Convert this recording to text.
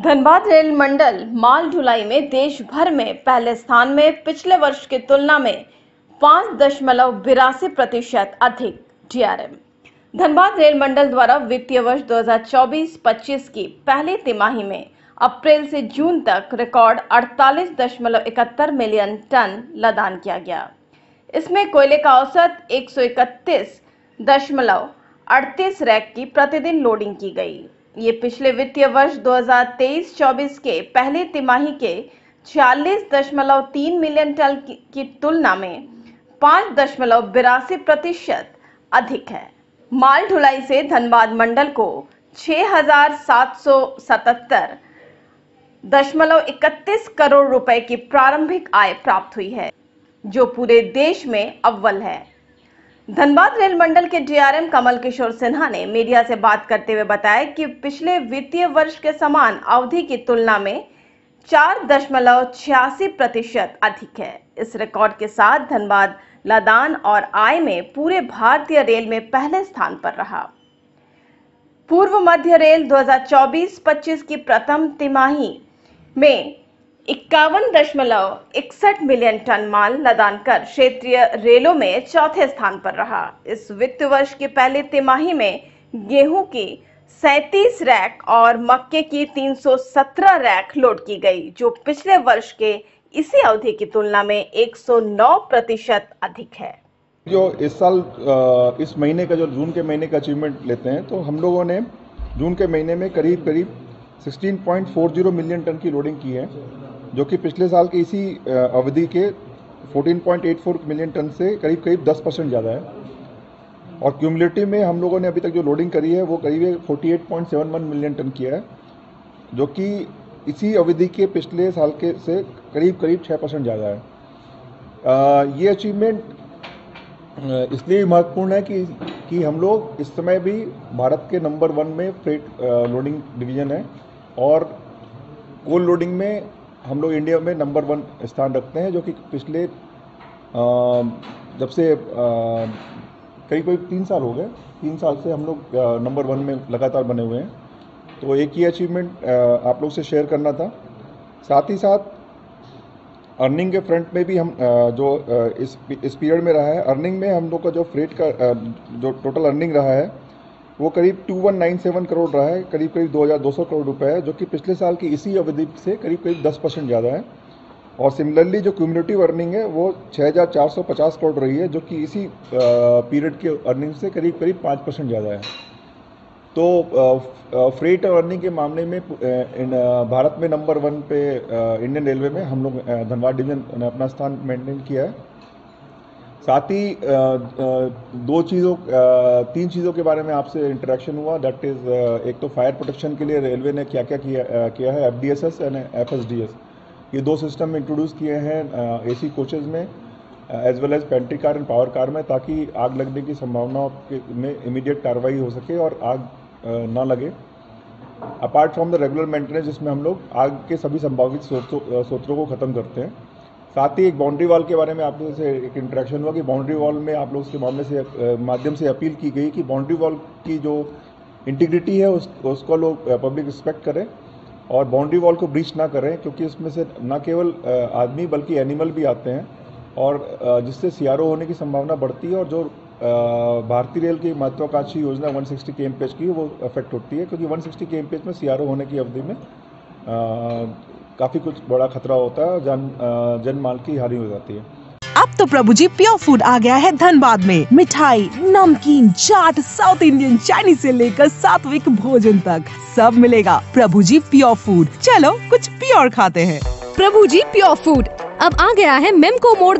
Dhanbad rail मंडल माल ढुलाई में देश भर में पहले स्थान में, पिछले वर्ष की तुलना में 5.82% अधिक डीआरएम। धनबाद रेल मंडल द्वारा वित्तीय वर्ष 2024-25 की पहली तिमाही में अप्रैल से जून तक रिकॉर्ड 48.71 मिलियन टन लदान किया गया। इसमें कोयले का औसत 131.38 रैक की प्रतिदिन लोडिंग की गई। ये पिछले वित्तीय वर्ष 2023-24 के पहली तिमाही के 46.3 मिलियन टन की तुलना में 5.82% अधिक है। माल ढुलाई से धनबाद मंडल को 6,777.31 करोड़ रुपए की प्रारंभिक आय प्राप्त हुई है, जो पूरे देश में अव्वल है। धनबाद रेल मंडल के डीआरएम कमल किशोर सिन्हा ने मीडिया से बात करते हुए बताया कि पिछले वित्तीय वर्ष के समान अवधि की तुलना में 4.86% अधिक है। इस रिकॉर्ड के साथ धनबाद लदान और आय में पूरे भारतीय रेल में पहले स्थान पर रहा। पूर्व मध्य रेल 2024-25 की प्रथम तिमाही में 51.61 मिलियन टन माल लदान कर क्षेत्रीय रेलों में चौथे स्थान पर रहा। इस वित्त वर्ष की पहली तिमाही में गेहूं की 37 रैक और मक्के की 317 रैक लोड की गई, जो पिछले वर्ष के इसी अवधि की तुलना में 109% अधिक है। जो इस साल इस महीने का जो जून के महीने का अचीवमेंट लेते हैं, तो हम लोगों ने जून के महीने में करीब 16.40 मिलियन टन की लोडिंग की है, जो कि पिछले साल की इसी अवधि के 14.84 मिलियन टन से करीब 10% ज़्यादा है। और क्यूमुलेटिव में हम लोगों ने अभी तक जो लोडिंग करी है वो करीब 48.71 मिलियन टन किया है, जो कि इसी अवधि के पिछले साल के से करीब 6% ज़्यादा है। ये अचीवमेंट इसलिए महत्वपूर्ण है कि हम लोग इस समय भी भारत के नंबर 1 में फ्रेट लोडिंग डिवीज़न है, और कोल लोडिंग में हम लोग इंडिया में नंबर 1 स्थान रखते हैं, जो कि पिछले जब से करीब 3 साल हो गए, 3 साल से हम लोग नंबर 1 में लगातार बने हुए हैं। तो एक ही अचीवमेंट आप लोग से शेयर करना था। साथ ही साथ अर्निंग के फ्रंट में भी हम जो इस पीरियड में रहा है, अर्निंग में हम लोग का जो फ्रेट का जो टोटल अर्निंग रहा है वो करीब 2197 करोड़ रहा है, करीब 2200 करोड़ रुपए है, जो कि पिछले साल की इसी अवधि से करीब 10% ज़्यादा है। और सिमिलरली जो क्यूमुलेटिव अर्निंग है वो 6450 करोड़ रही है, जो कि इसी पीरियड के अर्निंग से करीब 5% ज़्यादा है। तो फ्रेट अर्निंग के मामले में भारत में नंबर 1 पे इंडियन रेलवे में हम लोग धनबाद डिवीजन ने अपना स्थान मेंटेन किया है। साथ ही 3 चीज़ों के बारे में आपसे इंटरेक्शन हुआ। दैट इज़ एक तो फायर प्रोटेक्शन के लिए रेलवे ने क्या किया है, FDSS एंड FSDS, ये 2 सिस्टम इंट्रोड्यूस किए हैं AC कोचेज़ में as well as pantry car and power car में, ताकि आग लगने की संभावनाओं में इमीडिएट कार्रवाई हो सके और आग ना लगे। Apart from the regular maintenance, जिसमें हम लोग आग के सभी संभावित स्रोतों को ख़त्म करते हैं। साथ ही एक बाउंड्री वॉल के बारे में आप लोगों से एक इंटरेक्शन हुआ कि बाउंड्री वॉल में आप लोग के माध्यम से अपील की गई कि बाउंड्री वॉल की जो इंटीग्रिटी है उसको लोग पब्लिक रिस्पेक्ट करें और बाउंड्री वॉल को ब्रीच ना करें, क्योंकि इसमें से न केवल आदमी बल्कि एनिमल भी आते हैं, और जिससे CRO होने की संभावना बढ़ती है, और जो भारतीय रेल की महत्वाकांक्षी योजना 160 kmph की वो अफेक्ट होती है, क्योंकि 160 kmph में CRO होने की अवधि में काफ़ी कुछ बड़ा खतरा होता है, जन माल की हानि हो जाती है। अब तो प्रभु जी प्योर फूड आ गया है धनबाद में। मिठाई, नमकीन, चाट, साउथ इंडियन, चाइनीज से लेकर सात्विक भोजन तक सब मिलेगा। प्रभु जी प्योर फूड, चलो कुछ प्योर खाते हैं। प्रभु जी प्योर फूड अब आ गया है मेमको मोड़